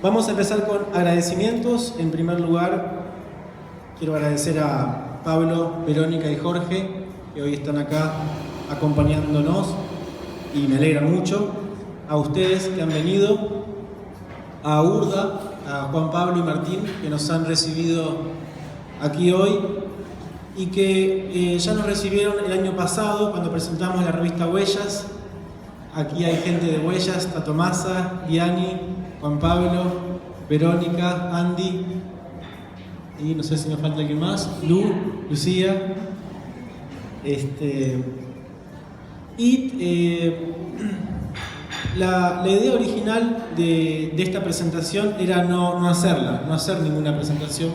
Vamos a empezar con agradecimientos. En primer lugar, quiero agradecer a Pablo, Verónica y Jorge, que hoy están acá acompañándonos y me alegra mucho. A ustedes que han venido, a Urda, a Juan Pablo y Martín, que nos han recibido aquí hoy y que ya nos recibieron el año pasado cuando presentamos la revista Huellas. Aquí hay gente de Huellas, está Tomasa, Liani, Juan Pablo, Verónica, Andy, y no sé si me falta alguien más, Lucía. La idea original de esta presentación era no hacer ninguna presentación.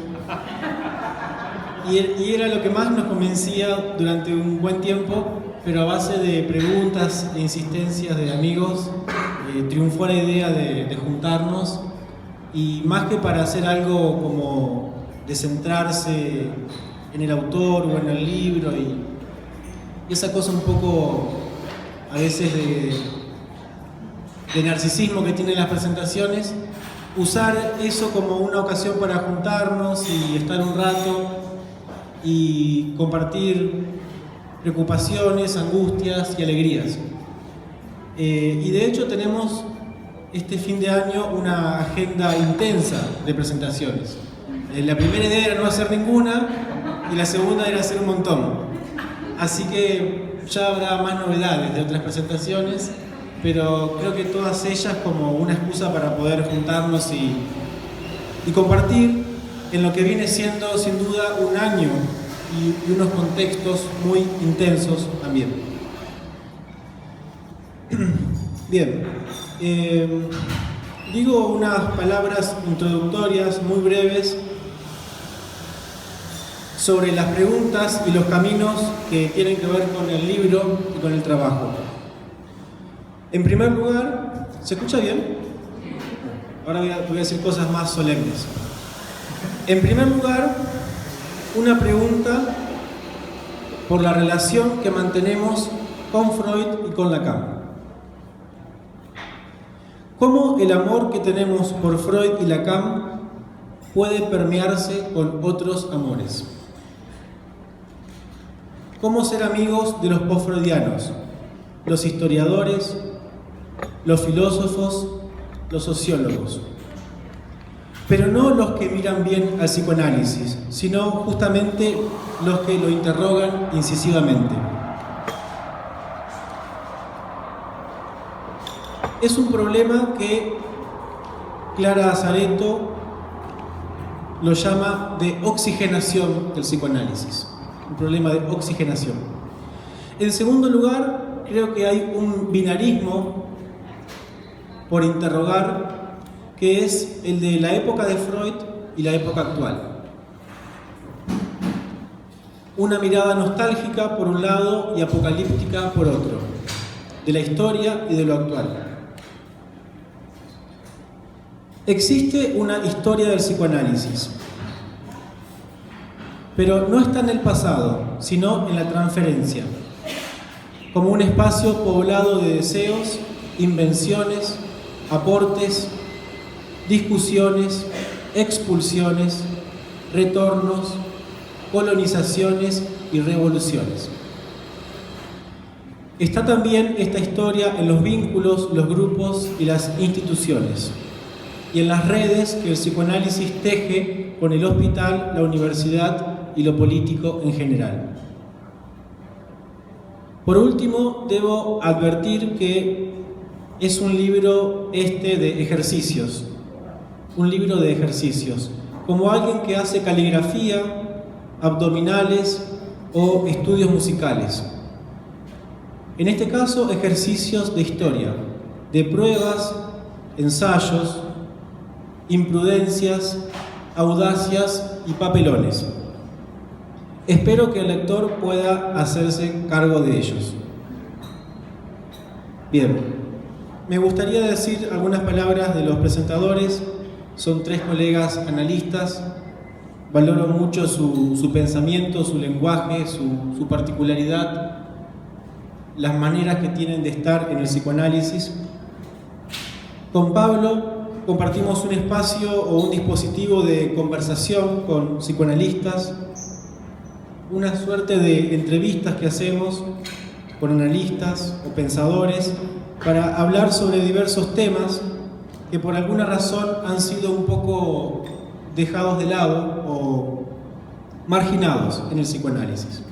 Y era lo que más nos convencía durante un buen tiempo, pero a base de preguntas e insistencias de amigos, triunfó la idea de juntarnos, y más que para hacer algo como de centrarse en el autor o en el libro y esa cosa un poco a veces de narcisismo que tienen las presentaciones, usar eso como una ocasión para juntarnos y estar un rato y compartir preocupaciones, angustias y alegrías. Y de hecho tenemos este fin de año una agenda intensa de presentaciones. La primera idea era no hacer ninguna y la segunda era hacer un montón. Así que ya habrá más novedades de otras presentaciones, pero creo que todas ellas como una excusa para poder juntarnos y compartir en lo que viene siendo sin duda un año y unos contextos muy intensos también. Bien, digo unas palabras introductorias muy breves sobre las preguntas y los caminos que tienen que ver con el libro y con el trabajo. En primer lugar, ¿se escucha bien? Ahora voy a decir cosas más solemnes. En primer lugar, una pregunta por la relación que mantenemos con Freud y con Lacan. ¿Cómo el amor que tenemos por Freud y Lacan puede permearse con otros amores? ¿Cómo ser amigos de los postfreudianos, los historiadores, los filósofos, los sociólogos? Pero no los que miran bien al psicoanálisis, sino justamente los que lo interrogan incisivamente. Es un problema que Clara Azareto lo llama de oxigenación del psicoanálisis. Un problema de oxigenación. En segundo lugar, creo que hay un binarismo por interrogar, que es el de la época de Freud y la época actual. Una mirada nostálgica por un lado y apocalíptica por otro, de la historia y de lo actual. Existe una historia del psicoanálisis, pero no está en el pasado, sino en la transferencia, como un espacio poblado de deseos, invenciones, aportes, discusiones, expulsiones, retornos, colonizaciones y revoluciones. Está también esta historia en los vínculos, los grupos y las instituciones, y en las redes que el psicoanálisis teje con el hospital, la universidad y lo político en general. Por último, debo advertir que es un libro de ejercicios, un libro de ejercicios, como alguien que hace caligrafía, abdominales o estudios musicales. En este caso, ejercicios de historia, de pruebas, ensayos, imprudencias, audacias y papelones. Espero que el lector pueda hacerse cargo de ellos. Bien, me gustaría decir algunas palabras de los presentadores. Son tres colegas analistas. Valoro mucho su pensamiento, su lenguaje, su particularidad, las maneras que tienen de estar en el psicoanálisis. Con Pablo compartimos un espacio o un dispositivo de conversación con psicoanalistas, una suerte de entrevistas que hacemos con analistas o pensadores para hablar sobre diversos temas que por alguna razón han sido un poco dejados de lado o marginados en el psicoanálisis.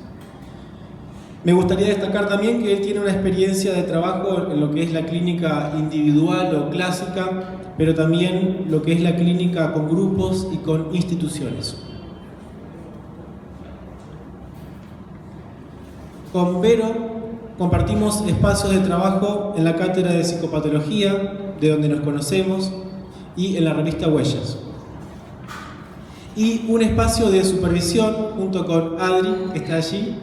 Me gustaría destacar también que él tiene una experiencia de trabajo en lo que es la clínica individual o clásica, pero también lo que es la clínica con grupos y con instituciones. Con Vero compartimos espacios de trabajo en la cátedra de psicopatología, de donde nos conocemos, y en la revista Huellas. Y un espacio de supervisión junto con Adri, que está allí,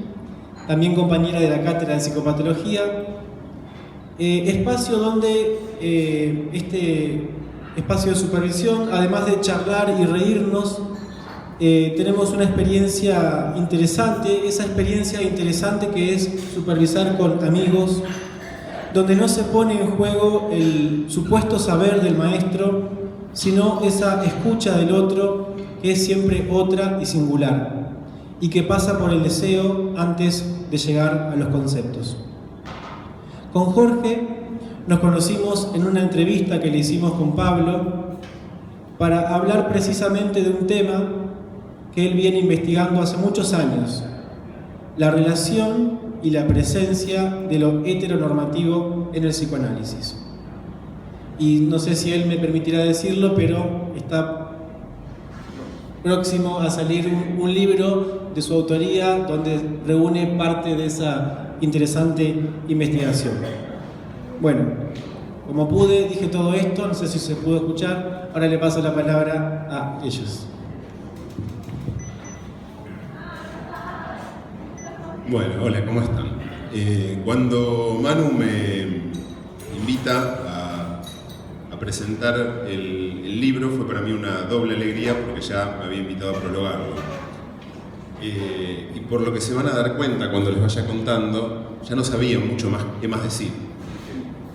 también compañera de la cátedra de psicopatología. Espacio donde este espacio de supervisión, además de charlar y reírnos, tenemos una experiencia interesante, esa experiencia interesante que es supervisar con amigos, donde no se pone en juego el supuesto saber del maestro, sino esa escucha del otro, que es siempre otra y singular, y que pasa por el deseo antes de llegar a los conceptos. Con Jorge nos conocimos en una entrevista que le hicimos con Pablo para hablar precisamente de un tema que él viene investigando hace muchos años: la relación y la presencia de lo heteronormativo en el psicoanálisis. Y no sé si él me permitirá decirlo, pero está próximo a salir un libro de su autoría donde reúne parte de esa interesante investigación. Bueno, como pude, dije todo esto, no sé si se pudo escuchar, ahora le paso la palabra a ellos. Bueno, hola, ¿cómo están? Cuando Manu me invita a presentar el libro, fue para mí una doble alegría porque ya me había invitado a prologarlo. Y por lo que se van a dar cuenta cuando les vaya contando, ya no sabía mucho más qué más decir.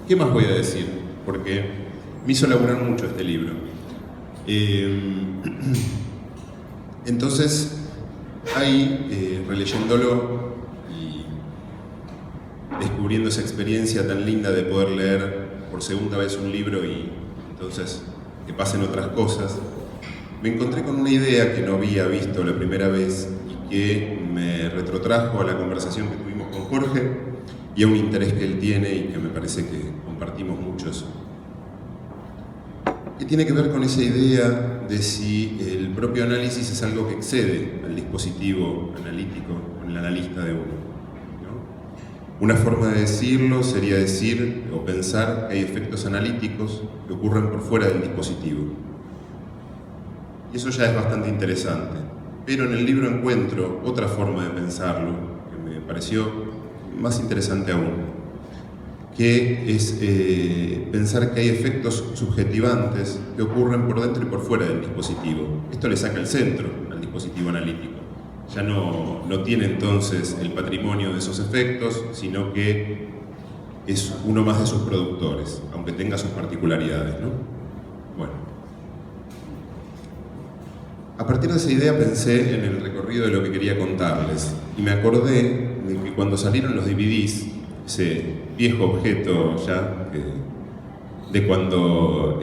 ¿Qué más voy a decir? Porque me hizo laburar mucho este libro. Entonces, ahí, releyéndolo, descubriendo esa experiencia tan linda de poder leer por segunda vez un libro y entonces que pasen otras cosas, me encontré con una idea que no había visto la primera vez y que me retrotrajo a la conversación que tuvimos con Jorge y a un interés que él tiene y que me parece que compartimos muchos, que tiene que ver con esa idea de si el propio análisis es algo que excede al dispositivo analítico con el analista de uno. Una forma de decirlo sería decir o pensar que hay efectos analíticos que ocurren por fuera del dispositivo. Y eso ya es bastante interesante. Pero en el libro encuentro otra forma de pensarlo que me pareció más interesante aún, que es pensar que hay efectos subjetivantes que ocurren por dentro y por fuera del dispositivo. Esto le saca el centro al dispositivo analítico. Ya no tiene entonces el patrimonio de esos efectos, sino que es uno más de sus productores, aunque tenga sus particularidades, ¿no? Bueno. A partir de esa idea pensé en el recorrido de lo que quería contarles y me acordé de que cuando salieron los DVDs, ese viejo objeto ya de cuando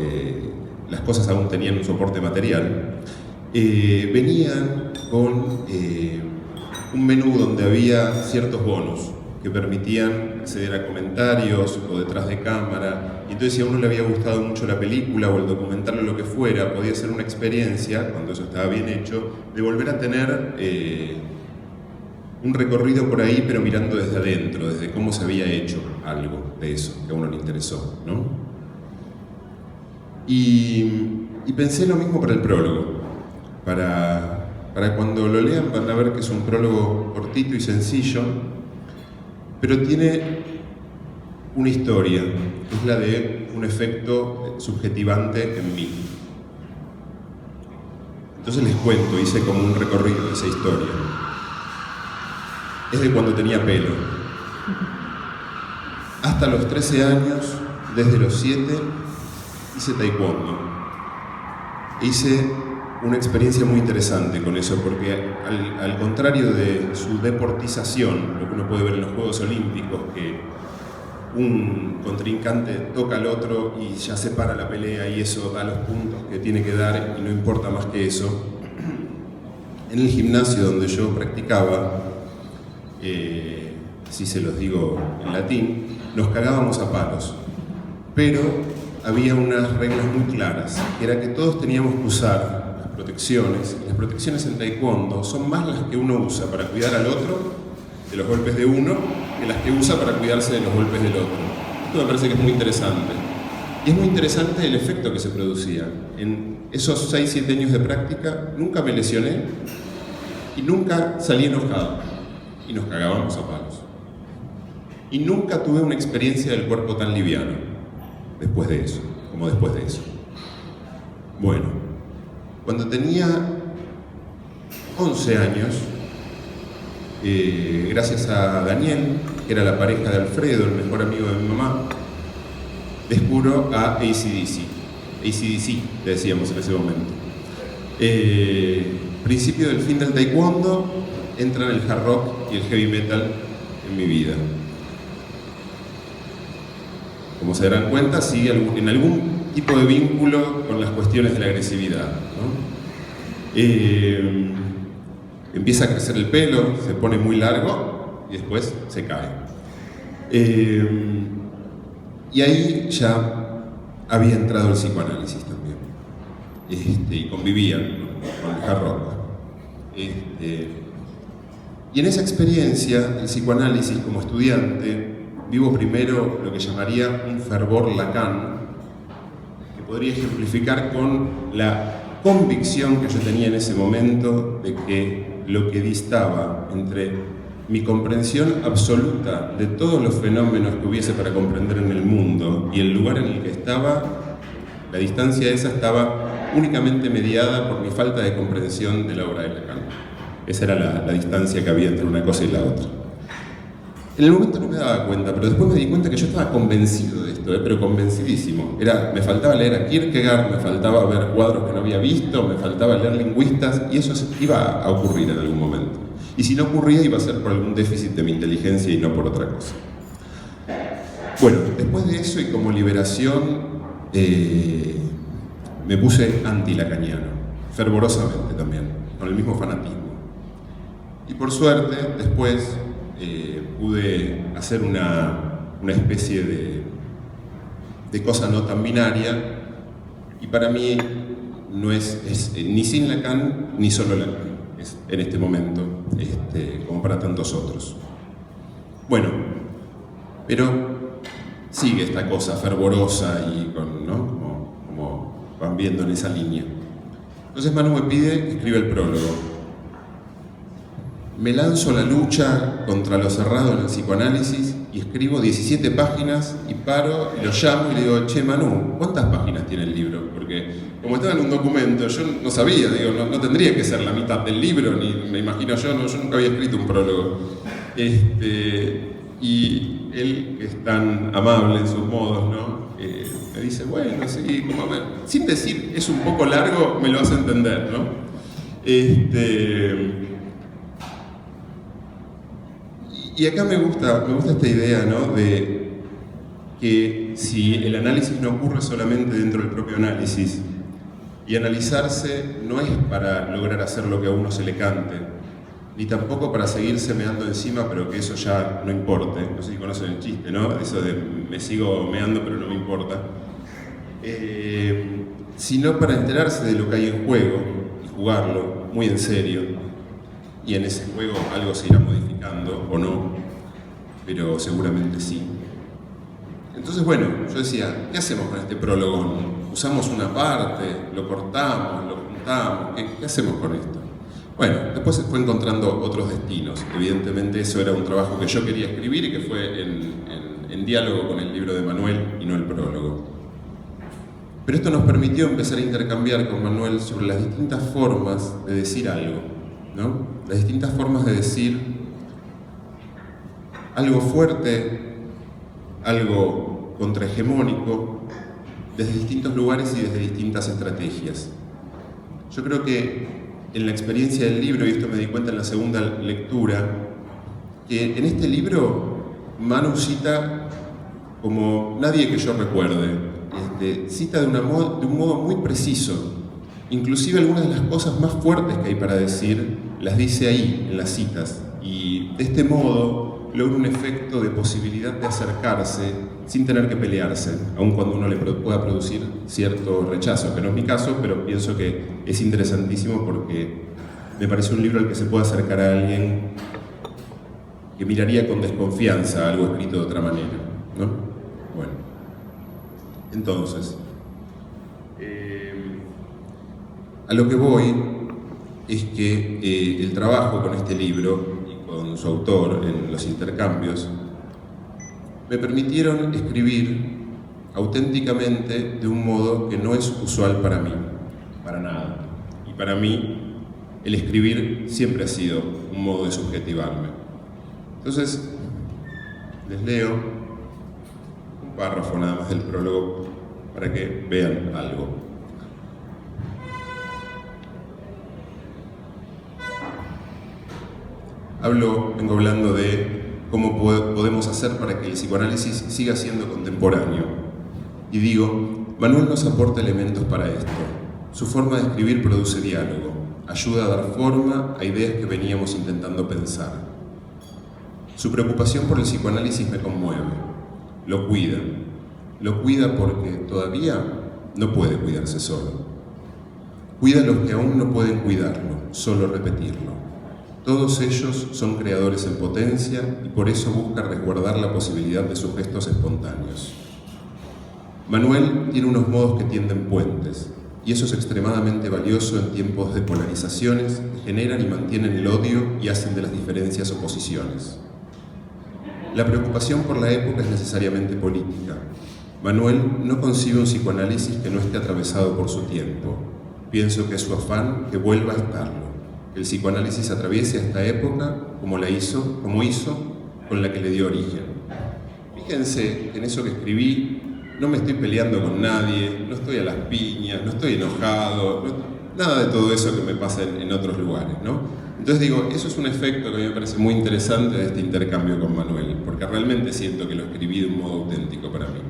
las cosas aún tenían un soporte material, venían con un menú donde había ciertos bonos que permitían acceder a comentarios o detrás de cámara. Y entonces, si a uno le había gustado mucho la película o el documental o lo que fuera, podía ser una experiencia, cuando eso estaba bien hecho, de volver a tener un recorrido por ahí, pero mirando desde adentro, desde cómo se había hecho algo de eso que a uno le interesó, ¿no? Y pensé lo mismo para el prólogo. Para cuando lo lean van a ver que es un prólogo cortito y sencillo, pero tiene una historia, que es la de un efecto subjetivante en mí. Entonces les cuento, hice como un recorrido de esa historia. Es de cuando tenía pelo. Hasta los 13 años, desde los 7, hice taekwondo. hice una experiencia muy interesante con eso, porque al contrario de su deportización, lo que uno puede ver en los Juegos Olímpicos, que un contrincante toca al otro y ya se para la pelea y eso da los puntos que tiene que dar y no importa más que eso, en el gimnasio donde yo practicaba, si se los digo en latín, nos cagábamos a palos, pero había unas reglas muy claras, que era que todos teníamos que usar las protecciones. Las protecciones en taekwondo son más las que uno usa para cuidar al otro de los golpes de uno que las que usa para cuidarse de los golpes del otro. Esto me parece que es muy interesante. Y es muy interesante el efecto que se producía. En esos 6-7 años de práctica nunca me lesioné y nunca salí enojado. Y nos cagábamos a palos. Y nunca tuve una experiencia del cuerpo tan liviano después de eso, como después de eso. Bueno, cuando tenía 11 años, gracias a Daniel, que era la pareja de Alfredo, el mejor amigo de mi mamá, descubro a AC/DC. AC/DC, le decíamos en ese momento. Principio del fin del taekwondo, entran el hard rock y el heavy metal en mi vida. Como se darán cuenta, sigue en algún tipo de vínculo con las cuestiones de la agresividad, ¿no? Empieza a crecer el pelo, se pone muy largo y después se cae. Y ahí ya había entrado el psicoanálisis también. Y convivía con el hard rock. Y en esa experiencia, el psicoanálisis como estudiante, vivo primero lo que llamaría un fervor Lacan, que podría ejemplificar con la convicción que yo tenía en ese momento de que lo que distaba entre mi comprensión absoluta de todos los fenómenos que hubiese para comprender en el mundo y el lugar en el que estaba, la distancia esa estaba únicamente mediada por mi falta de comprensión de la obra de Lacan. Esa era la distancia que había entre una cosa y la otra. En el momento no me daba cuenta, pero después me di cuenta que yo estaba convencido de esto, pero convencidísimo. Me faltaba leer a Kierkegaard, me faltaba ver cuadros que no había visto, me faltaba leer lingüistas, y eso iba a ocurrir en algún momento. Y si no ocurría, iba a ser por algún déficit de mi inteligencia y no por otra cosa. Bueno, después de eso y como liberación, me puse anti-lacaniano, fervorosamente también, con el mismo fanatismo. Y por suerte, después pude hacer una especie de cosa no tan binaria, y para mí no es ni sin Lacan ni solo Lacan, es en este momento, como para tantos otros. Bueno, pero sigue esta cosa fervorosa y como van viendo en esa línea. Entonces Manu me pide que escriba el prólogo. Me lanzo a la lucha contra lo cerrado en el psicoanálisis y escribo 17 páginas y paro y lo llamo y le digo, che Manu, ¿cuántas páginas tiene el libro? Porque como estaba en un documento, yo no sabía, no tendría que ser la mitad del libro, ni me imagino yo nunca había escrito un prólogo. Y él, que es tan amable en sus modos, ¿no? Me dice, bueno, sí, sin decir es un poco largo, me lo hace entender, ¿no? Y acá me gusta esta idea, ¿no? De que si el análisis no ocurre solamente dentro del propio análisis, y analizarse no es para lograr hacer lo que a uno se le cante, ni tampoco para seguirse meando encima, pero que eso ya no importe. No sé si conocen el chiste, ¿no? Eso de me sigo meando, pero no me importa. Sino para enterarse de lo que hay en juego y jugarlo muy en serio. Y en ese juego algo se irá modificando o no, pero seguramente sí. Entonces, bueno, yo decía, ¿qué hacemos con este prólogo? ¿Usamos una parte? ¿Lo cortamos? ¿Lo juntamos? ¿Qué hacemos con esto? Bueno, después se fue encontrando otros destinos. Evidentemente eso era un trabajo que yo quería escribir y que fue en diálogo con el libro de Manuel y no el prólogo. Pero esto nos permitió empezar a intercambiar con Manuel sobre las distintas formas de decir algo, ¿no? Las distintas formas de decir algo fuerte, algo contrahegemónico, desde distintos lugares y desde distintas estrategias. Yo creo que en la experiencia del libro, y esto me di cuenta en la segunda lectura, que en este libro Manu cita como nadie que yo recuerde, cita de un modo muy preciso. Inclusive algunas de las cosas más fuertes que hay para decir las dice ahí, en las citas, y de este modo logra un efecto de posibilidad de acercarse sin tener que pelearse, aun cuando uno le pueda producir cierto rechazo, que no es mi caso, pero pienso que es interesantísimo porque me parece un libro al que se puede acercar a alguien que miraría con desconfianza algo escrito de otra manera, ¿no? Bueno, entonces, a lo que voy es que el trabajo con este libro y con su autor en los intercambios me permitieron escribir auténticamente de un modo que no es usual para mí, para nada. Y para mí, el escribir siempre ha sido un modo de subjetivarme. Entonces, les leo un párrafo nada más del prólogo para que vean algo. Vengo hablando de cómo podemos hacer para que el psicoanálisis siga siendo contemporáneo. Y digo, Manuel nos aporta elementos para esto. Su forma de escribir produce diálogo, ayuda a dar forma a ideas que veníamos intentando pensar. Su preocupación por el psicoanálisis me conmueve. Lo cuida porque todavía no puede cuidarse solo. Cuida a los que aún no pueden cuidarlo, solo repetirlo. Todos ellos son creadores en potencia y por eso busca resguardar la posibilidad de sus gestos espontáneos. Manuel tiene unos modos que tienden puentes, y eso es extremadamente valioso en tiempos de polarizaciones que generan y mantienen el odio y hacen de las diferencias oposiciones. La preocupación por la época es necesariamente política. Manuel no concibe un psicoanálisis que no esté atravesado por su tiempo. Pienso que es su afán que vuelva a estarlo. Que el psicoanálisis atraviese esta época como hizo con la que le dio origen. Fíjense en eso que escribí, no me estoy peleando con nadie, no estoy a las piñas, no estoy enojado, nada de todo eso que me pasa en otros lugares, ¿no? Entonces digo, eso es un efecto que a mí me parece muy interesante de este intercambio con Manuel, porque realmente siento que lo escribí de un modo auténtico para mí.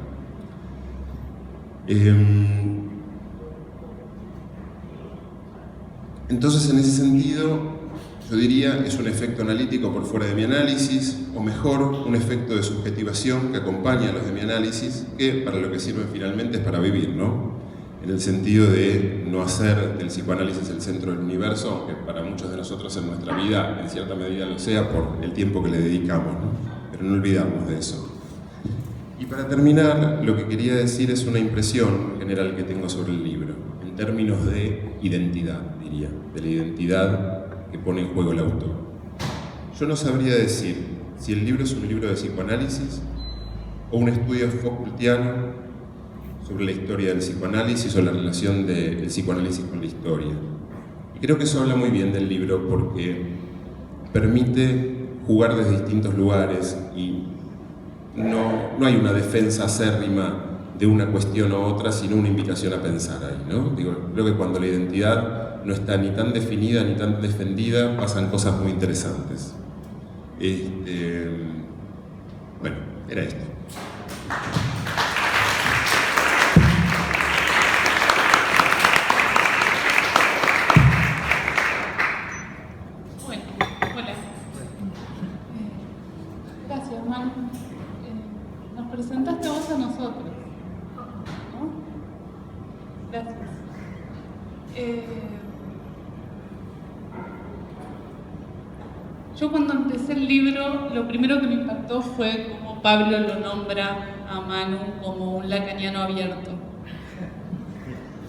Entonces, en ese sentido, yo diría, es un efecto analítico por fuera de mi análisis, o mejor, un efecto de subjetivación que acompaña a los de mi análisis, que para lo que sirven finalmente es para vivir, ¿no? En el sentido de no hacer del psicoanálisis el centro del universo, aunque para muchos de nosotros en nuestra vida, en cierta medida lo sea, por el tiempo que le dedicamos, ¿no? Pero no olvidarnos de eso. Y para terminar, lo que quería decir es una impresión general que tengo sobre el libro, en términos de identidad, diría, de la identidad que pone en juego el autor. Yo no sabría decir si el libro es un libro de psicoanálisis o un estudio Foucaultiano sobre la historia del psicoanálisis o la relación del psicoanálisis con la historia. Y creo que eso habla muy bien del libro porque permite jugar desde distintos lugares y no hay una defensa acérrima de una cuestión u otra, sino una invitación a pensar ahí, ¿no? Creo que cuando la identidad no está ni tan definida ni tan defendida, pasan cosas muy interesantes. Bueno, era esto. Bueno, hola. Gracias, Manu. Nos presentaste vos a nosotros, ¿no? Gracias. Yo cuando empecé el libro, lo primero que me impactó fue cómo Pablo lo nombra a Manu como un lacaniano abierto.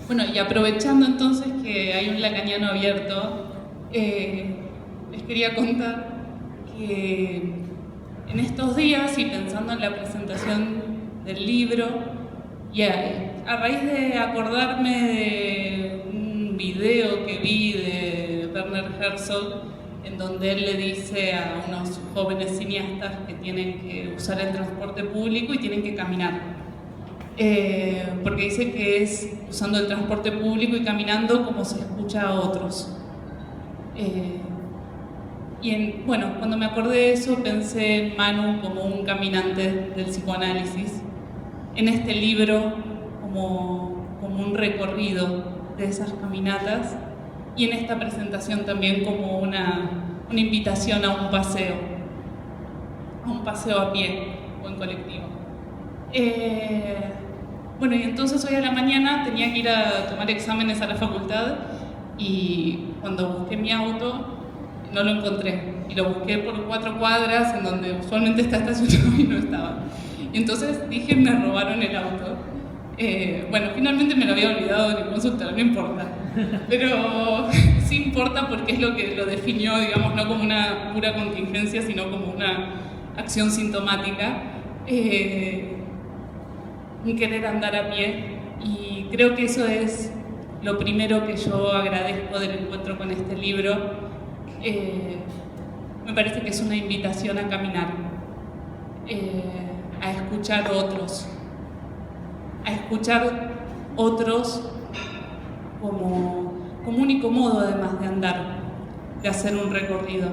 Bueno, y aprovechando entonces que hay un lacaniano abierto, les quería contar que en estos días, y pensando en la presentación del libro, y a raíz de acordarme de un video que vi de Werner Herzog, en donde él le dice a unos jóvenes cineastas que tienen que usar el transporte público y tienen que caminar. porque dice que es usando el transporte público y caminando como se escucha a otros. Bueno, cuando me acordé de eso pensé en Manu como un caminante del psicoanálisis, en este libro como un recorrido de esas caminatas y en esta presentación también como una invitación a un paseo a pie o en colectivo. Bueno, y entonces hoy a la mañana tenía que ir a tomar exámenes a la facultad y cuando busqué mi auto no lo encontré y lo busqué por 4 cuadras en donde usualmente está estacionado y no estaba. Y entonces dije, me robaron el auto. Bueno, finalmente me lo había olvidado de consultar, no importa. Pero sí importa porque es lo que lo definió, digamos, no como una pura contingencia, sino como una acción sintomática. Un querer andar a pie. Y creo que eso es lo primero que yo agradezco del encuentro con este libro. Me parece que es una invitación a caminar, a escuchar otros como único modo además de andar, de hacer un recorrido.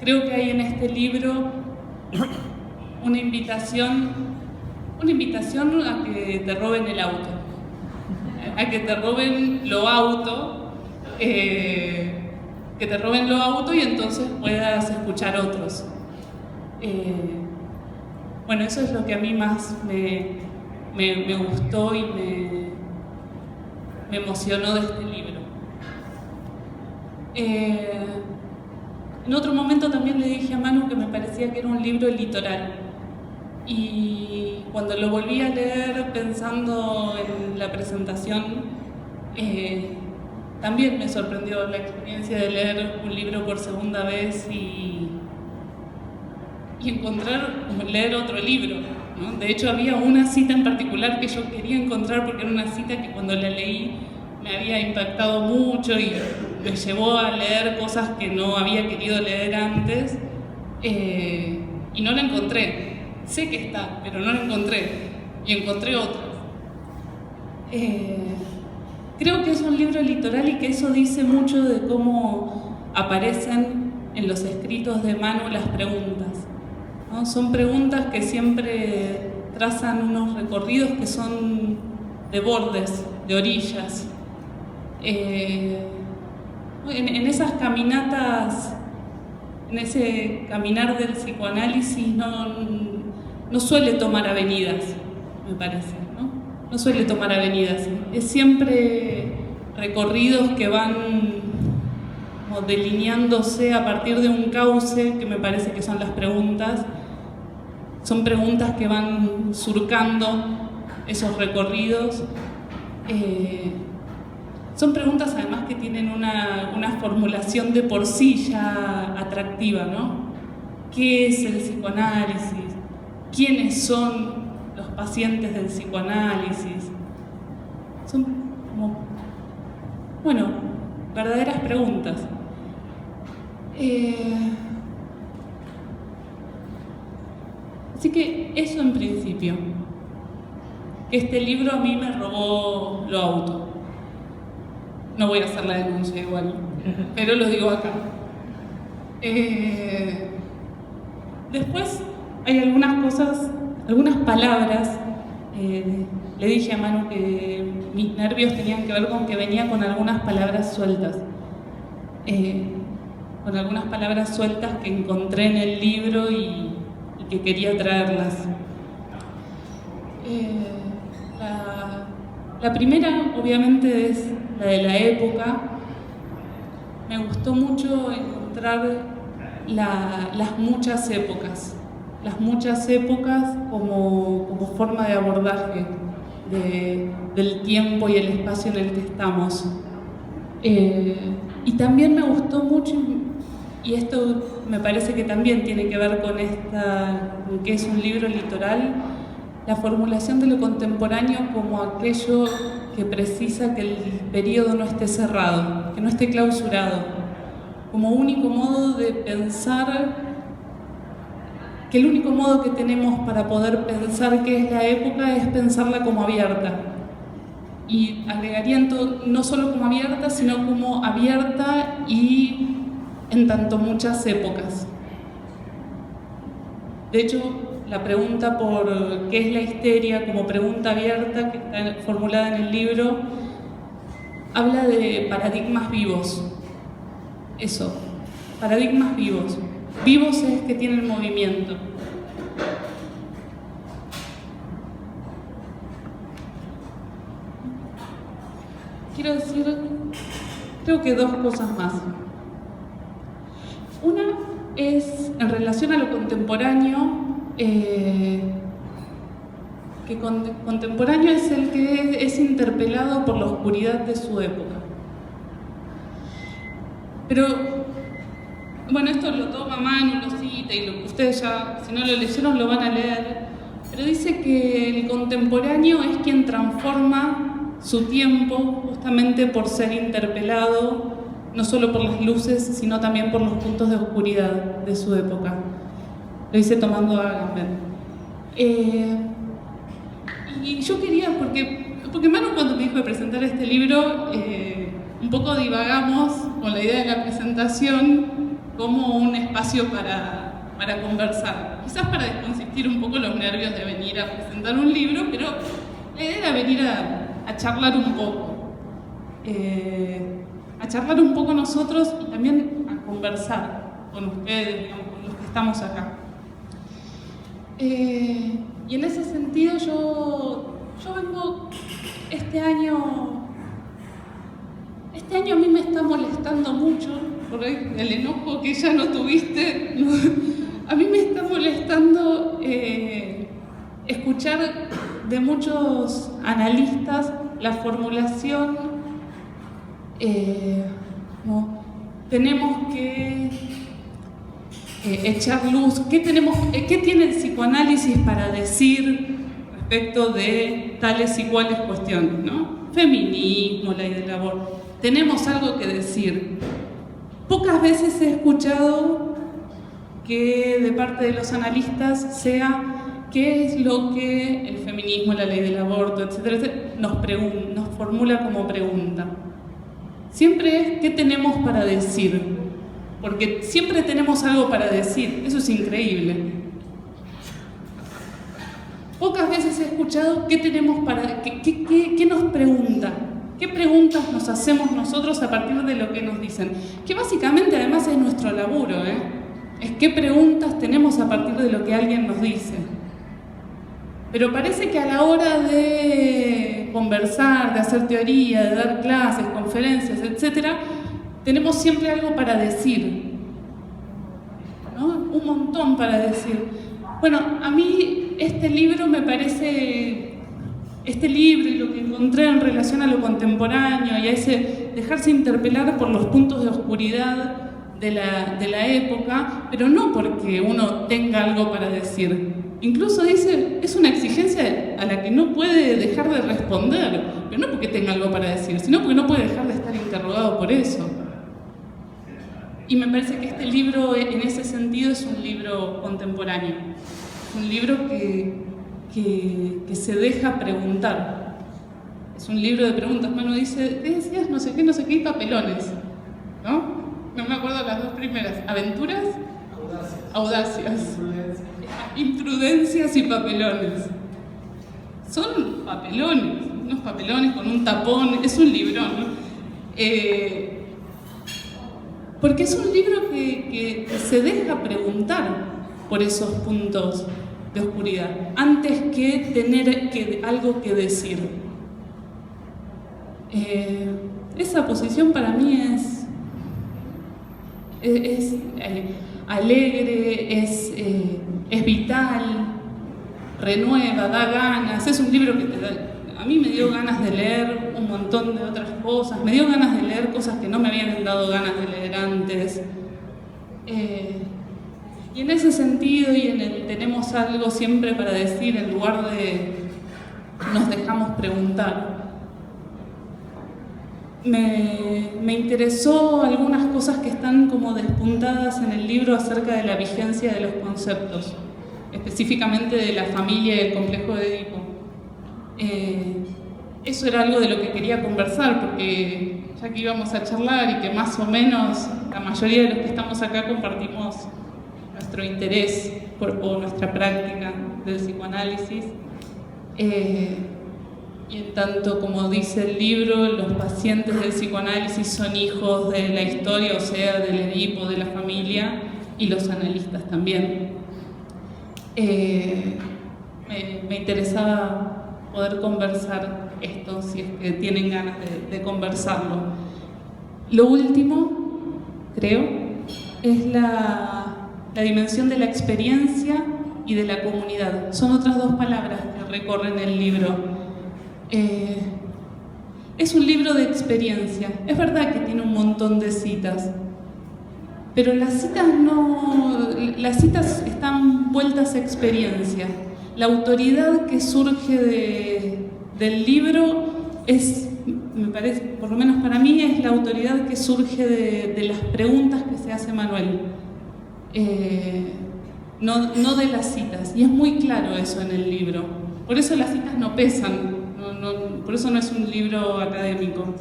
Creo que hay en este libro una invitación a que te roben el auto, a que te roben lo auto, y entonces puedas escuchar otros. Bueno, eso es lo que a mí más me gustó y me emocionó de este libro. En otro momento también le dije a Manu que me parecía que era un libro litoral. Y cuando lo volví a leer pensando en la presentación, también me sorprendió la experiencia de leer un libro por segunda vez y leer otro libro, ¿no? De hecho, había una cita en particular que yo quería encontrar porque era una cita que cuando la leí me había impactado mucho y me llevó a leer cosas que no había querido leer antes, y no la encontré. Sé que está, pero no la encontré, y encontré otras. Creo que es un libro litoral y que eso dice mucho de cómo aparecen en los escritos de Manu las preguntas, ¿no? Son preguntas que siempre trazan unos recorridos que son de bordes, de orillas. En esas caminatas, en ese caminar del psicoanálisis no suele tomar avenidas, me parece, ¿no? No suele tomar avenidas, es siempre recorridos que van como delineándose a partir de un cauce, que me parece que son las preguntas. Son preguntas que van surcando esos recorridos. Son preguntas además que tienen una formulación de por sí ya atractiva, ¿no? ¿Qué es el psicoanálisis? ¿Quiénes son los pacientes del psicoanálisis? Son como, bueno, verdaderas preguntas. Así que eso en principio. Este libro a mí me robó lo auto. No voy a hacer la denuncia igual, pero lo digo acá. Después hay algunas cosas, algunas palabras. Le dije a Manu que mis nervios tenían que ver con que venía con algunas palabras sueltas. Con algunas palabras sueltas que encontré en el libro y que quería traerlas. La primera, obviamente, es la de la época. Me gustó mucho encontrar las muchas épocas como forma de abordaje del tiempo y el espacio en el que estamos. Y también me gustó mucho, y esto me parece que también tiene que ver con que es un libro litoral, la formulación de lo contemporáneo como aquello que precisa que el periodo no esté cerrado, que no esté clausurado, como único modo de pensar que el único modo que tenemos para poder pensar qué es la época es pensarla como abierta. Y agregaría no solo como abierta, sino como abierta y en tanto muchas épocas. De hecho, la pregunta por qué es la histeria como pregunta abierta, que está formulada en el libro, habla de paradigmas vivos. Eso, paradigmas vivos. Vivos es que tienen movimiento. Quiero decir, creo que 2 cosas más. Una es en relación a lo contemporáneo, que contemporáneo es el que es interpelado por la oscuridad de su época. Pero, bueno, esto lo toma Manu, lo cita, y ustedes ya, si no lo leyeron, lo van a leer, pero dice que el contemporáneo es quien transforma su tiempo justamente por ser interpelado no solo por las luces, sino también por los puntos de oscuridad de su época. Lo hice tomando Agamben. Y yo quería, porque Manu cuando me dijo de presentar este libro, un poco divagamos con la idea de la presentación como un espacio para conversar. Quizás para desconsistir un poco los nervios de venir a presentar un libro, pero la idea era venir a charlar un poco. A charlar un poco nosotros y también a conversar con ustedes, digamos, con los que estamos acá. Y en ese sentido yo vengo, este año a mí me está molestando mucho, por ahí el enojo que ya no tuviste, a mí me está molestando escuchar de muchos analistas la formulación tenemos que echar luz, ¿qué tiene el psicoanálisis para decir respecto de tales y cuales cuestiones, ¿no? Feminismo, ley del aborto, tenemos algo que decir. Pocas veces he escuchado que de parte de los analistas sea qué es lo que el feminismo, la ley del aborto, etcétera, nos formula como pregunta. Siempre es qué tenemos para decir, porque siempre tenemos algo para decir, eso es increíble. Pocas veces he escuchado qué tenemos para, qué nos pregunta, qué preguntas nos hacemos nosotros a partir de lo que nos dicen, que básicamente además es nuestro laburo, es qué preguntas tenemos a partir de lo que alguien nos dice. Pero parece que a la hora de conversar, de hacer teoría, de dar clases, conferencias, etc., tenemos siempre algo para decir, ¿no? Un montón para decir. Bueno, a mí este libro me parece, este libro y lo que encontré en relación a lo contemporáneo y a ese dejarse interpelar por los puntos de oscuridad de la época, pero no porque uno tenga algo para decir. Incluso dice, es una exigencia a la que no puede dejar de responder, pero no porque tenga algo para decir, sino porque no puede dejar de estar interrogado por eso. Y me parece que este libro, en ese sentido, es un libro contemporáneo, un libro que se deja preguntar. Es un libro de preguntas. Manu dice, ¿qué decías? No sé qué, y papelones, ¿no? No me acuerdo las 2 primeras. ¿Aventuras? Audacias. Imprudencias y papelones. Son papelones, unos papelones con un tapón, es un librón, ¿no? Porque es un libro que se deja preguntar por esos puntos de oscuridad, antes que tener algo que decir. Esa posición para mí es alegre, es vital, renueva, da ganas. Es un libro que a mí me dio ganas de leer un montón de otras cosas, me dio ganas de leer cosas que no me habían dado ganas de leer antes. Y en ese sentido, y en el tenemos algo siempre para decir, en lugar de nos dejamos preguntar, me interesó algunas cosas que están como despuntadas en el libro acerca de la vigencia de los conceptos. específicamente de la familia y el complejo de Edipo. Eso era algo de lo que quería conversar, porque ya que íbamos a charlar y que más o menos la mayoría de los que estamos acá compartimos nuestro interés o nuestra práctica del psicoanálisis, y en tanto, como dice el libro, los pacientes del psicoanálisis son hijos de la historia, o sea, del Edipo, de la familia, y los analistas también. Me interesaba poder conversar esto, si es que tienen ganas de conversarlo. Lo último, creo, es la dimensión de la experiencia y de la comunidad. Son otras dos palabras que recorren el libro. Es un libro de experiencia. Es verdad que tiene un montón de citas, pero las citas están vueltas a experiencia. La autoridad que surge del libro es, me parece, por lo menos para mí, es la autoridad que surge de las preguntas que se hace Manuel, no de las citas, y es muy claro eso en el libro. Por eso las citas no pesan, por eso no es un libro académico.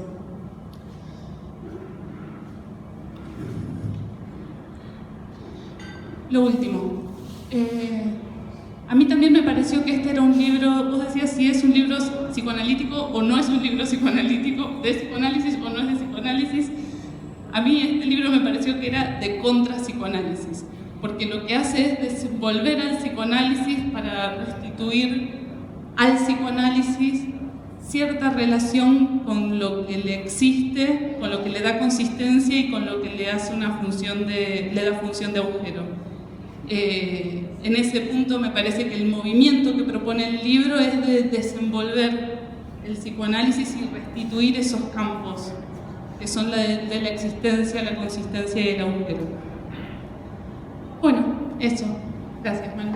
Lo último, a mí también me pareció que este era un libro, vos decías si es un libro psicoanalítico o no es un libro psicoanalítico, de psicoanálisis o no es de psicoanálisis. A mí este libro me pareció que era de contra-psicoanálisis, porque lo que hace es desenvolver al psicoanálisis para restituir al psicoanálisis cierta relación con lo que le existe, con lo que le da consistencia y con lo que le hace le da función de agujero. En ese punto me parece que el movimiento que propone el libro es de desenvolver el psicoanálisis y restituir esos campos que son de la existencia, la consistencia y el agujero. Bueno, eso. Gracias, Manu.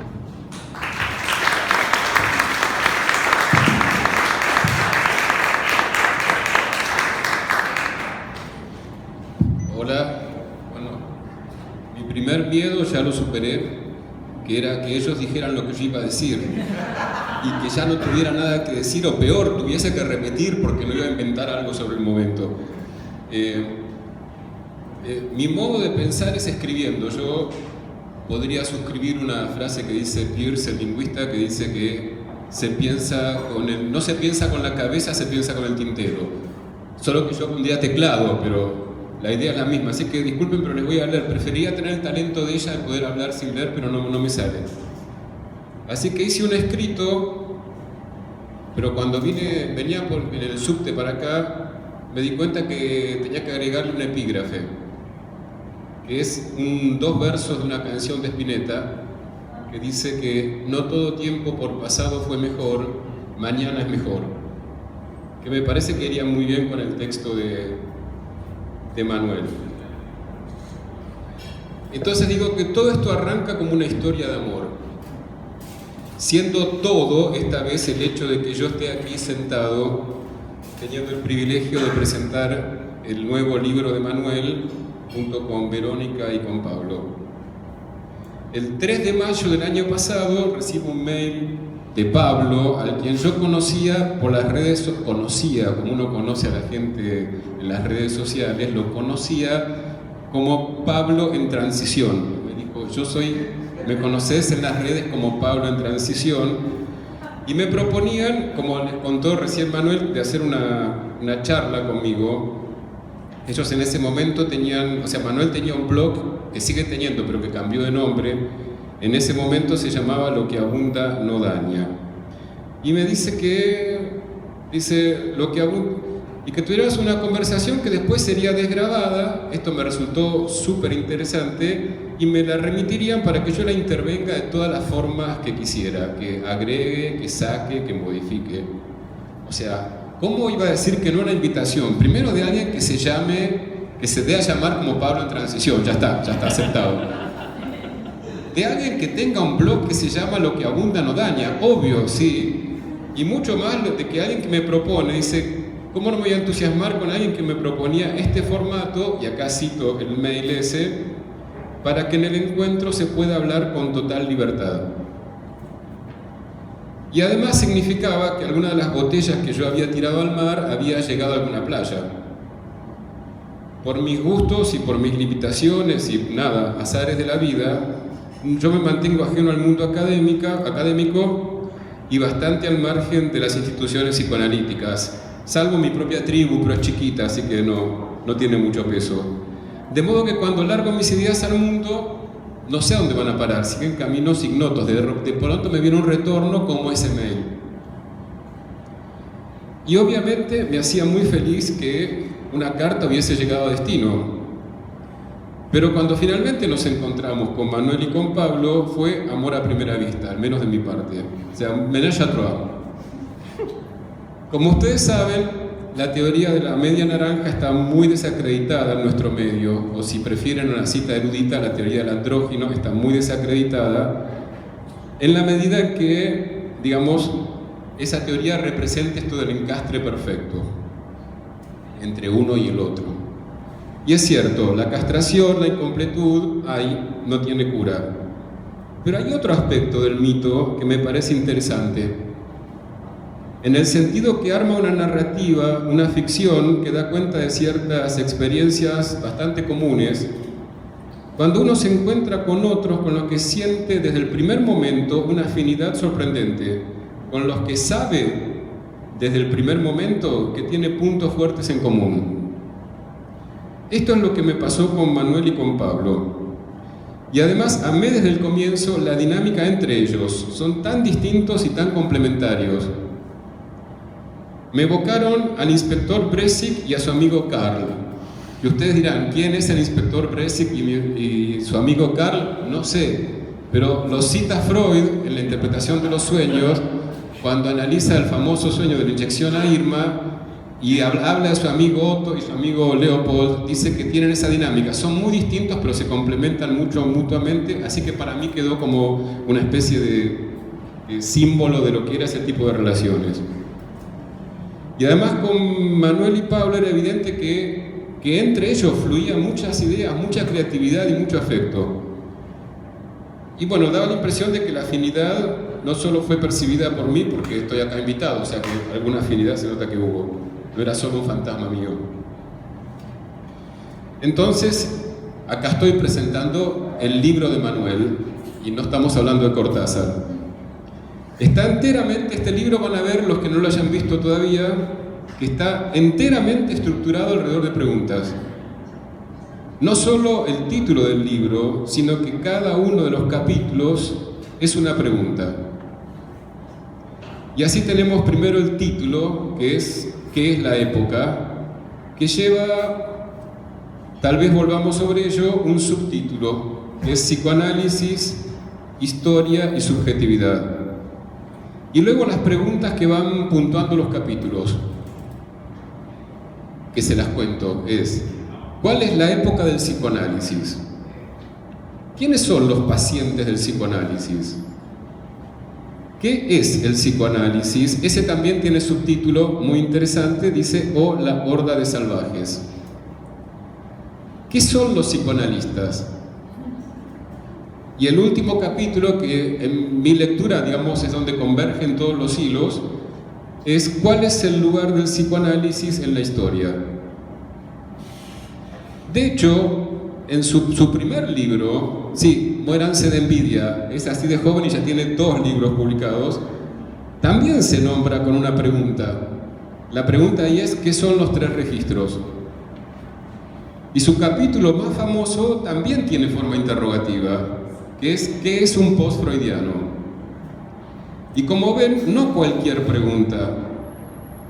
Hola, bueno, mi primer miedo ya lo superé, que era que ellos dijeran lo que yo iba a decir y que ya no tuviera nada que decir, o peor, tuviese que repetir porque no iba a inventar algo sobre el momento. Mi modo de pensar es escribiendo. Yo podría suscribir una frase que dice Peirce, el lingüista, que dice que no se piensa con la cabeza, se piensa con el tintero. Solo que yo pondría teclado, pero la idea es la misma, así que disculpen, pero les voy a leer. Prefería tener el talento de ella de poder hablar sin leer, pero no me sale. Así que hice un escrito, pero cuando venía en el subte para acá, me di cuenta que tenía que agregarle un epígrafe, que es 2 versos de una canción de Spinetta, que dice que no todo tiempo por pasado fue mejor, mañana es mejor. Que me parece que iría muy bien con el texto de Manuel. Entonces digo que todo esto arranca como una historia de amor, siendo todo esta vez el hecho de que yo esté aquí sentado teniendo el privilegio de presentar el nuevo libro de Manuel junto con Verónica y con Pablo. El 3 de mayo del año pasado recibo un mail de Pablo, al quien yo conocía por las redes, como uno conoce a la gente en las redes sociales, lo conocía como Pablo en transición. Me dijo, me conocés en las redes como Pablo en transición, y me proponían, como les contó recién Manuel, de hacer una charla conmigo. Ellos en ese momento Manuel tenía un blog que sigue teniendo, pero que cambió de nombre. En ese momento se llamaba Lo que abunda no daña. Y me dice lo que abunda, y que tuviéramos una conversación que después sería desgrabada. Esto me resultó súper interesante y me la remitirían para que yo la intervenga de todas las formas que quisiera, que agregue, que saque, que modifique. O sea, ¿cómo iba a decir que no a una invitación? Primero de alguien que se dé a llamar como Pablo en transición, ya está aceptado. De alguien que tenga un blog que se llama Lo que abunda no daña, obvio, sí. Y mucho más de que alguien que me propone, dice, ¿cómo no me voy a entusiasmar con alguien que me proponía este formato? Y acá cito el mail ese, para que en el encuentro se pueda hablar con total libertad. Y además significaba que alguna de las botellas que yo había tirado al mar había llegado a alguna playa. Por mis gustos y por mis limitaciones y nada, azares de la vida, yo me mantengo ajeno al mundo académico y bastante al margen de las instituciones psicoanalíticas, salvo mi propia tribu, pero es chiquita, así que no tiene mucho peso. De modo que cuando largo mis ideas al mundo, no sé a dónde van a parar, siguen caminos ignotos, de pronto me viene un retorno como ese mail. Y obviamente me hacía muy feliz que una carta hubiese llegado a destino. Pero cuando finalmente nos encontramos con Manuel y con Pablo, fue amor a primera vista, al menos de mi parte. O sea, ménage à trois. Como ustedes saben, la teoría de la media naranja está muy desacreditada en nuestro medio, o si prefieren una cita erudita, la teoría del andrógino está muy desacreditada, en la medida en que, digamos, esa teoría representa esto del encastre perfecto entre uno y el otro. Y es cierto, la castración, la incompletud, no tiene cura. Pero hay otro aspecto del mito que me parece interesante, en el sentido que arma una narrativa, una ficción que da cuenta de ciertas experiencias bastante comunes, cuando uno se encuentra con otros con los que siente desde el primer momento una afinidad sorprendente, con los que sabe desde el primer momento que tiene puntos fuertes en común. Esto es lo que me pasó con Manuel y con Pablo. Y además amé desde el comienzo la dinámica entre ellos. Son tan distintos y tan complementarios. Me evocaron al inspector Bresik y a su amigo Carl. Y ustedes dirán, ¿quién es el inspector Bresik y su amigo Carl? No sé, pero lo cita Freud en la interpretación de los sueños, cuando analiza el famoso sueño de la inyección a Irma y habla de su amigo Otto y su amigo Leopold, dice que tienen esa dinámica. Son muy distintos, pero se complementan mucho mutuamente, así que para mí quedó como una especie de símbolo de lo que era ese tipo de relaciones. Y además con Manuel y Pablo era evidente que entre ellos fluían muchas ideas, mucha creatividad y mucho afecto. Y bueno, daba la impresión de que la afinidad no solo fue percibida por mí, porque estoy acá invitado, o sea que alguna afinidad se nota que hubo, no era solo un fantasma mío. Entonces, acá estoy presentando el libro de Manuel, y no estamos hablando de Cortázar. Está enteramente, este libro van a ver los que no lo hayan visto todavía, que está enteramente estructurado alrededor de preguntas. No solo el título del libro, sino que cada uno de los capítulos es una pregunta. Y así tenemos primero el título, que es ¿qué es la época?, que lleva, tal vez volvamos sobre ello, un subtítulo, que es Psicoanálisis, Historia y Subjetividad. Y luego las preguntas que van puntuando los capítulos, que se las cuento, es ¿cuál es la época del psicoanálisis? ¿Quiénes son los pacientes del psicoanálisis? ¿Qué es el psicoanálisis? Ese también tiene subtítulo muy interesante, dice «O la horda de salvajes». ¿Qué son los psicoanalistas? Y el último capítulo, que en mi lectura, digamos, es donde convergen todos los hilos, es ¿cuál es el lugar del psicoanálisis en la historia? De hecho, en su primer libro, sí, Muéranse de envidia, es así de joven y ya tiene 2 libros publicados, también se nombra con una pregunta. La pregunta ahí es ¿qué son los 3 registros? Y su capítulo más famoso también tiene forma interrogativa, que es ¿qué es un post-freudiano? Y como ven, no cualquier pregunta.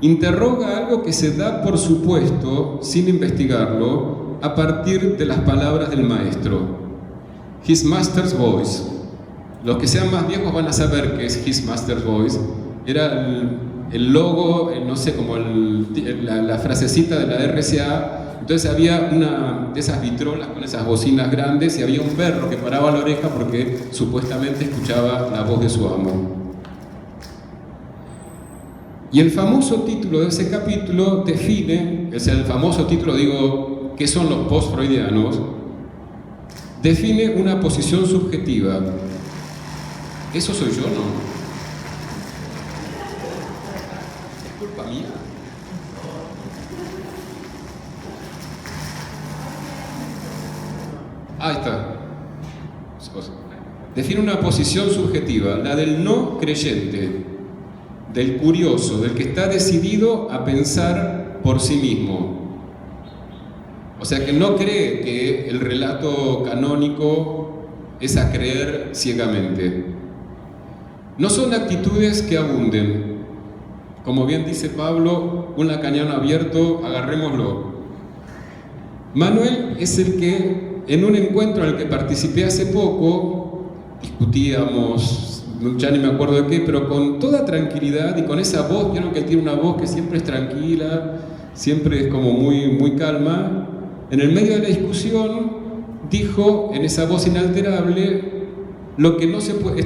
Interroga algo que se da por supuesto, sin investigarlo, a partir de las palabras del maestro. His Master's Voice. Los que sean más viejos van a saber qué es His Master's Voice. Era el logo, no sé, como la frasecita de la RCA. Entonces había una de esas vitrolas con esas bocinas grandes y había un perro que paraba la oreja porque supuestamente escuchaba la voz de su amo. Y el famoso título de ese capítulo define, es el famoso título, digo, ¿qué son los post-freudianos? Define una posición subjetiva. ¿Eso soy yo, no? Ahí está. Define una posición subjetiva, la del no creyente, del curioso, del que está decidido a pensar por sí mismo. O sea, que no cree que el relato canónico es a creer ciegamente. No son actitudes que abunden. Como bien dice Pablo, un lacaniano abierto, agarrémoslo. Manuel es el que, en un encuentro en el que participé hace poco, discutíamos, ya ni me acuerdo de qué, pero con toda tranquilidad y con esa voz, creo que él tiene una voz que siempre es tranquila, siempre es como muy calma. En el medio de la discusión dijo, en esa voz inalterable, lo que no se puede,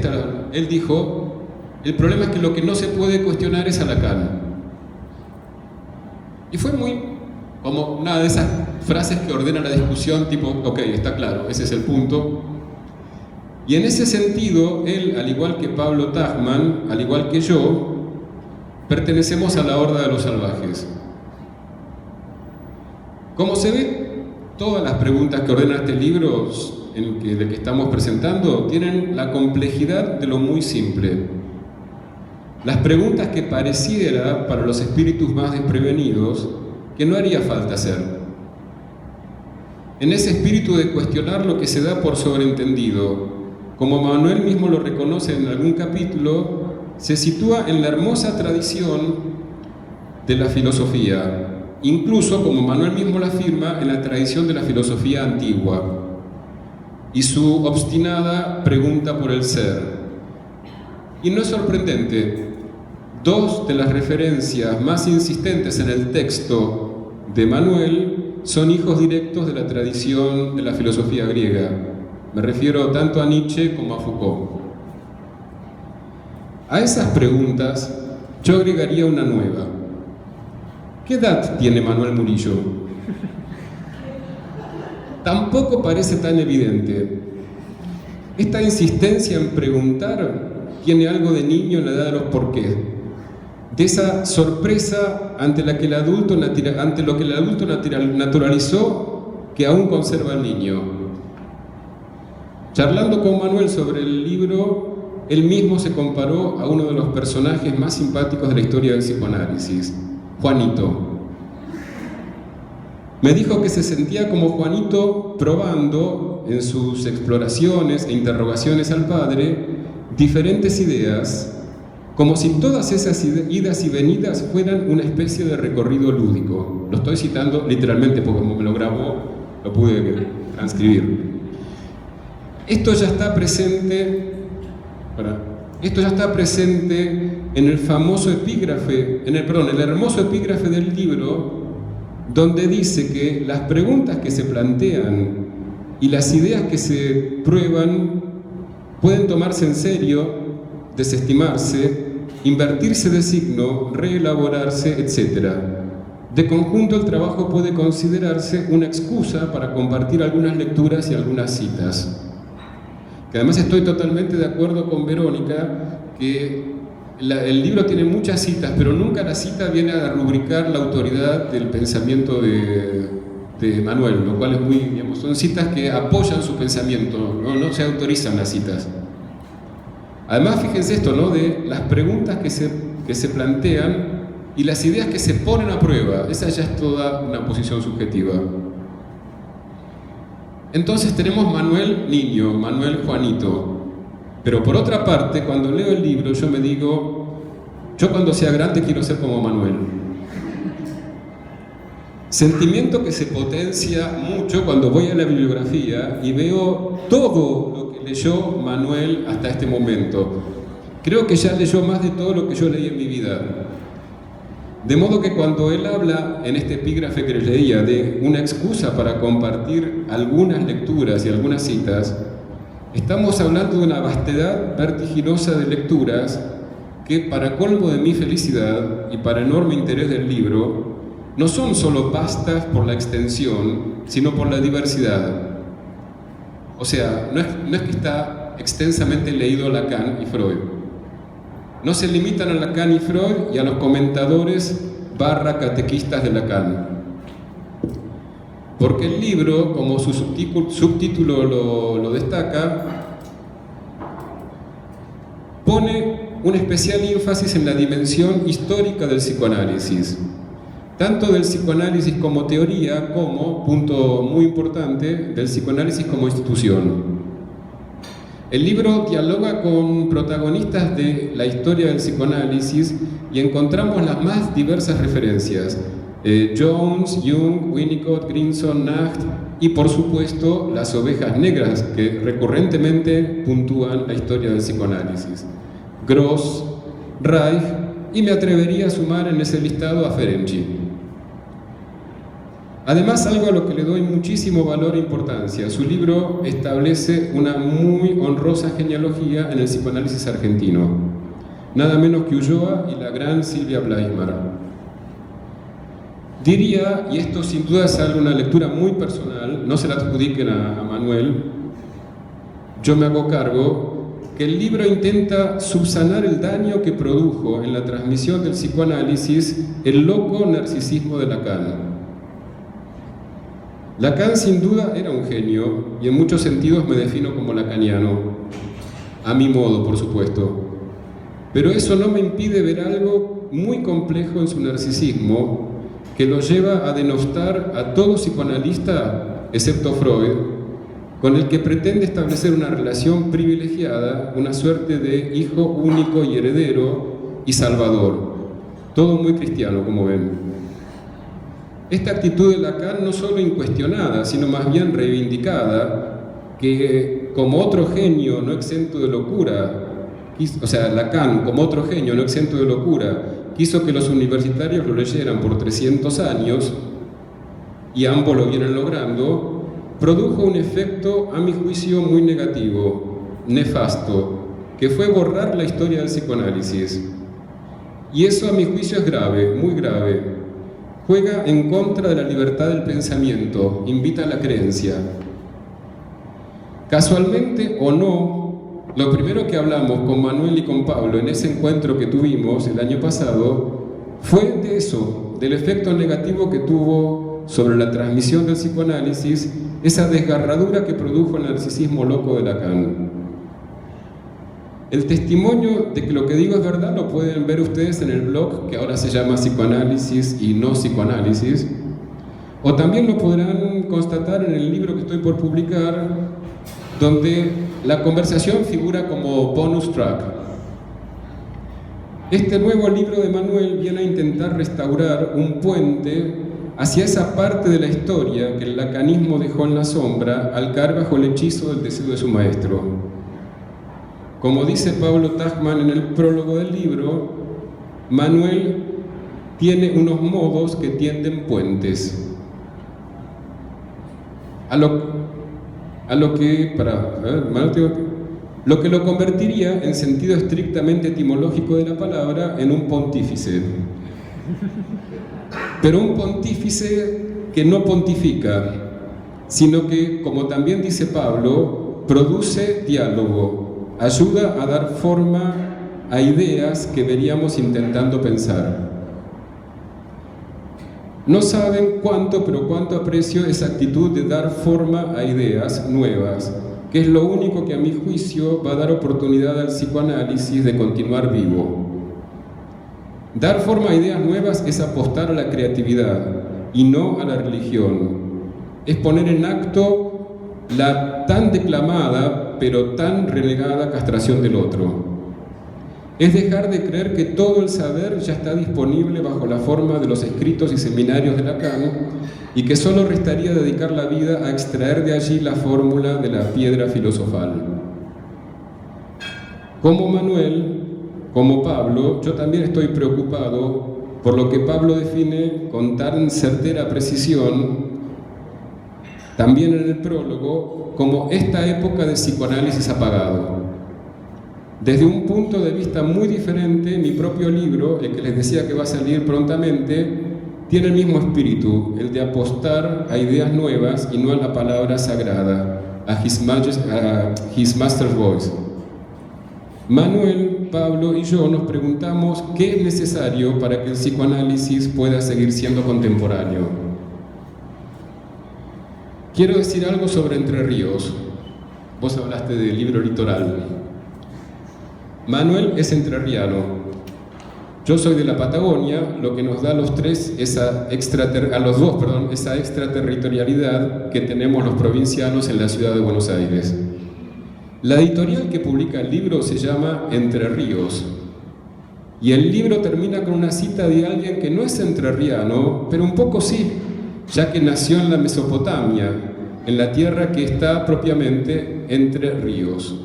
él dijo, el problema es que lo que no se puede cuestionar es a Lacan. Y fue muy, como una de esas frases que ordena la discusión, tipo, ok, está claro, ese es el punto. Y en ese sentido, él, al igual que Pablo Tachmann, al igual que yo, pertenecemos a la horda de los salvajes. Como se ve, todas las preguntas que ordena este libro, el que estamos presentando, tienen la complejidad de lo muy simple. Las preguntas que pareciera, para los espíritus más desprevenidos, que no haría falta hacer. En ese espíritu de cuestionar lo que se da por sobreentendido, como Manuel mismo lo reconoce en algún capítulo, se sitúa en la hermosa tradición de la filosofía, incluso, como Manuel mismo lo afirma, en la tradición de la filosofía antigua, y su obstinada pregunta por el ser. Y no es sorprendente, dos de las referencias más insistentes en el texto de Manuel son hijos directos de la tradición de la filosofía griega. Me refiero tanto a Nietzsche como a Foucault. A esas preguntas yo agregaría una nueva. ¿Qué edad tiene Manuel Murillo? Tampoco parece tan evidente. Esta insistencia en preguntar tiene algo de niño en la edad de los por qué. De esa sorpresa ante lo que el adulto naturalizó, que aún conserva el niño. Charlando con Manuel sobre el libro, él mismo se comparó a uno de los personajes más simpáticos de la historia del psicoanálisis, Juanito. Me dijo que se sentía como Juanito probando, en sus exploraciones e interrogaciones al padre, diferentes ideas, como si todas esas idas y venidas fueran una especie de recorrido lúdico. Lo estoy citando literalmente porque como me lo grabó, lo pude transcribir. Esto ya está presente en el famoso epígrafe, el hermoso epígrafe del libro, donde dice que las preguntas que se plantean y las ideas que se prueban pueden tomarse en serio, desestimarse, invertirse de signo, reelaborarse, etc. De conjunto, el trabajo puede considerarse una excusa para compartir algunas lecturas y algunas citas. Que además estoy totalmente de acuerdo con Verónica, que el libro tiene muchas citas, pero nunca la cita viene a rubricar la autoridad del pensamiento de Manuel, lo cual es muy, digamos, son citas que apoyan su pensamiento, no se autorizan las citas. Además, fíjense esto, ¿no? De las preguntas que se plantean y las ideas que se ponen a prueba, esa ya es toda una posición subjetiva. Entonces tenemos Manuel niño, Manuel Juanito. Pero por otra parte, cuando leo el libro, yo me digo, yo cuando sea grande quiero ser como Manuel. Sentimiento que se potencia mucho cuando voy a la bibliografía y veo todo lo que leyó Manuel hasta este momento. Creo que ya leyó más de todo lo que yo leí en mi vida. De modo que cuando él habla en este epígrafe que les leía de una excusa para compartir algunas lecturas y algunas citas, estamos hablando de una vastedad vertiginosa de lecturas que, para colmo de mi felicidad y para enorme interés del libro, no son solo vastas por la extensión, sino por la diversidad. O sea, no es que está extensamente leído Lacan y Freud. No se limitan a Lacan y Freud y a los comentadores / catequistas de Lacan. porque el libro, como su subtítulo lo destaca, pone un especial énfasis en la dimensión histórica del psicoanálisis, tanto del psicoanálisis como teoría, como, punto muy importante, del psicoanálisis como institución. El libro dialoga con protagonistas de la historia del psicoanálisis y encontramos las más diversas referencias: Jones, Jung, Winnicott, Grinson, Nacht y, por supuesto, las ovejas negras que recurrentemente puntúan la historia del psicoanálisis: Gross, Reich, y me atrevería a sumar en ese listado a Ferenczi. Además, algo a lo que le doy muchísimo valor e importancia: su libro establece una muy honrosa genealogía en el psicoanálisis argentino, nada menos que Ulloa y la gran Silvia Bleismar. Diría, y esto sin duda es una lectura muy personal, no se la adjudiquen a Manuel, yo me hago cargo, que el libro intenta subsanar el daño que produjo en la transmisión del psicoanálisis el loco narcisismo de Lacan. Lacan sin duda era un genio y en muchos sentidos me defino como lacaniano, a mi modo, por supuesto. Pero eso no me impide ver algo muy complejo en su narcisismo que lo lleva a denostar a todo psicoanalista, excepto Freud, con el que pretende establecer una relación privilegiada, una suerte de hijo único y heredero y salvador. Todo muy cristiano, como ven. Esta actitud de Lacan no solo incuestionada, sino más bien reivindicada, que como otro genio no exento de locura, Lacan, como otro genio no exento de locura, quiso que los universitarios lo leyeran por 300 años, y ambos lo vienen logrando, produjo un efecto, a mi juicio, muy negativo, nefasto, que fue borrar la historia del psicoanálisis. Y eso, a mi juicio, es grave, muy grave. Juega en contra de la libertad del pensamiento, invita a la creencia. Casualmente o no, lo primero que hablamos con Manuel y con Pablo en ese encuentro que tuvimos el año pasado fue de eso, del efecto negativo que tuvo sobre la transmisión del psicoanálisis esa desgarradura que produjo el narcisismo loco de Lacan. El testimonio de que lo que digo es verdad lo pueden ver ustedes en el blog, que ahora se llama Psicoanálisis y no Psicoanálisis, o también lo podrán constatar en el libro que estoy por publicar, donde la conversación figura como bonus track. Este nuevo libro de Manuel viene a intentar restaurar un puente hacia esa parte de la historia que el lacanismo dejó en la sombra al caer bajo el hechizo del deseo de su maestro. Como dice Pablo Tachman en el prólogo del libro, Manuel tiene unos modos que tienden puentes. Lo que lo convertiría en sentido estrictamente etimológico de la palabra en un pontífice. Pero un pontífice que no pontifica, sino que, como también dice Pablo, produce diálogo, ayuda a dar forma a ideas que veníamos intentando pensar. No saben cuánto, pero cuánto aprecio esa actitud de dar forma a ideas nuevas, que es lo único que a mi juicio va a dar oportunidad al psicoanálisis de continuar vivo. Dar forma a ideas nuevas es apostar a la creatividad y no a la religión. Es poner en acto la tan declamada pero tan relegada castración del otro. Es dejar de creer que todo el saber ya está disponible bajo la forma de los escritos y seminarios de Lacan y que solo restaría dedicar la vida a extraer de allí la fórmula de la piedra filosofal. Como Manuel, como Pablo, yo también estoy preocupado por lo que Pablo define con tan certera precisión, también en el prólogo, como esta época de psicoanálisis apagado. Desde un punto de vista muy diferente, mi propio libro, el que les decía que va a salir prontamente, tiene el mismo espíritu, el de apostar a ideas nuevas y no a la palabra sagrada, a His Master's Voice. Manuel, Pablo y yo nos preguntamos qué es necesario para que el psicoanálisis pueda seguir siendo contemporáneo. quiero decir algo sobre Entre Ríos. Vos hablaste del libro Litoral. Manuel es entrerriano. Yo soy de la Patagonia, lo que nos da a los tres esa extraterritorialidad que tenemos los provincianos en la ciudad de Buenos Aires. La editorial que publica el libro se llama Entre Ríos, y el libro termina con una cita de alguien que no es entrerriano, pero un poco sí, ya que nació en la Mesopotamia, en la tierra que está propiamente entre ríos.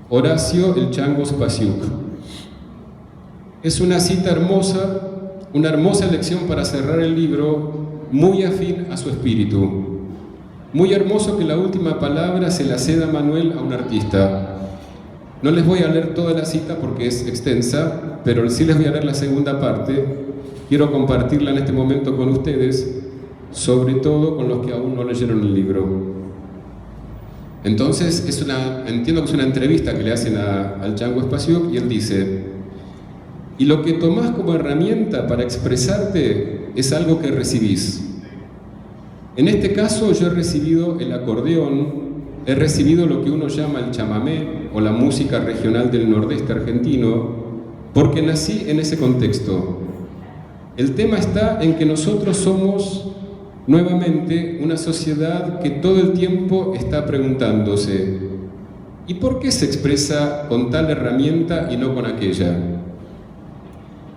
Horacio el Chango Spasiuk. Es una cita hermosa, una hermosa lección para cerrar el libro, muy afín a su espíritu. Muy hermoso que la última palabra se la ceda Manuel a un artista. No les voy a leer toda la cita porque es extensa, pero sí les voy a leer la segunda parte. Quiero compartirla en este momento con ustedes, sobre todo con los que aún no leyeron el libro. Entonces, entiendo que es una entrevista que le hacen al Chango Spasiuk y él dice: y lo que tomás como herramienta para expresarte es algo que recibís. En este caso yo he recibido el acordeón, he recibido lo que uno llama el chamamé o la música regional del nordeste argentino, porque nací en ese contexto. El tema está en que nosotros somos nuevamente una sociedad que todo el tiempo está preguntándose: ¿y por qué se expresa con tal herramienta y no con aquella?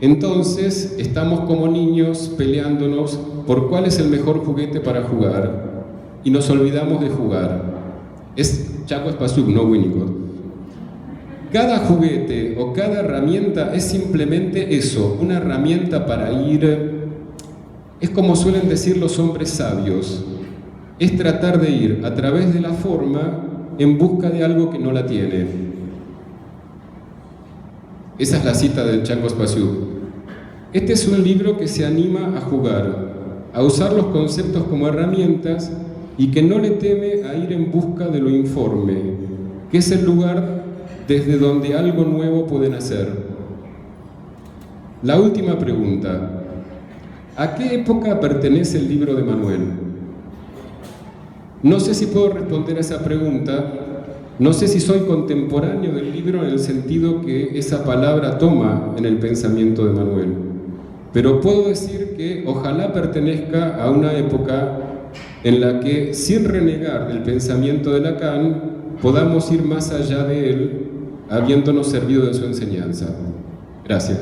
Entonces estamos como niños peleándonos por cuál es el mejor juguete para jugar y nos olvidamos de jugar. Es Chango Spasiuk, no Winnicott. Cada juguete o cada herramienta es simplemente eso, una herramienta para ir. Es como suelen decir los hombres sabios, es tratar de ir a través de la forma en busca de algo que no la tiene. Esa es la cita del Chango Spasiuk. Este es un libro que se anima a jugar, a usar los conceptos como herramientas y que no le teme a ir en busca de lo informe, que es el lugar desde donde algo nuevo puede nacer. La última pregunta: ¿a qué época pertenece el libro de Manuel? No sé si puedo responder a esa pregunta, no sé si soy contemporáneo del libro en el sentido que esa palabra toma en el pensamiento de Manuel, pero puedo decir que ojalá pertenezca a una época en la que, sin renegar el pensamiento de Lacan, podamos ir más allá de él, habiéndonos servido de su enseñanza. Gracias.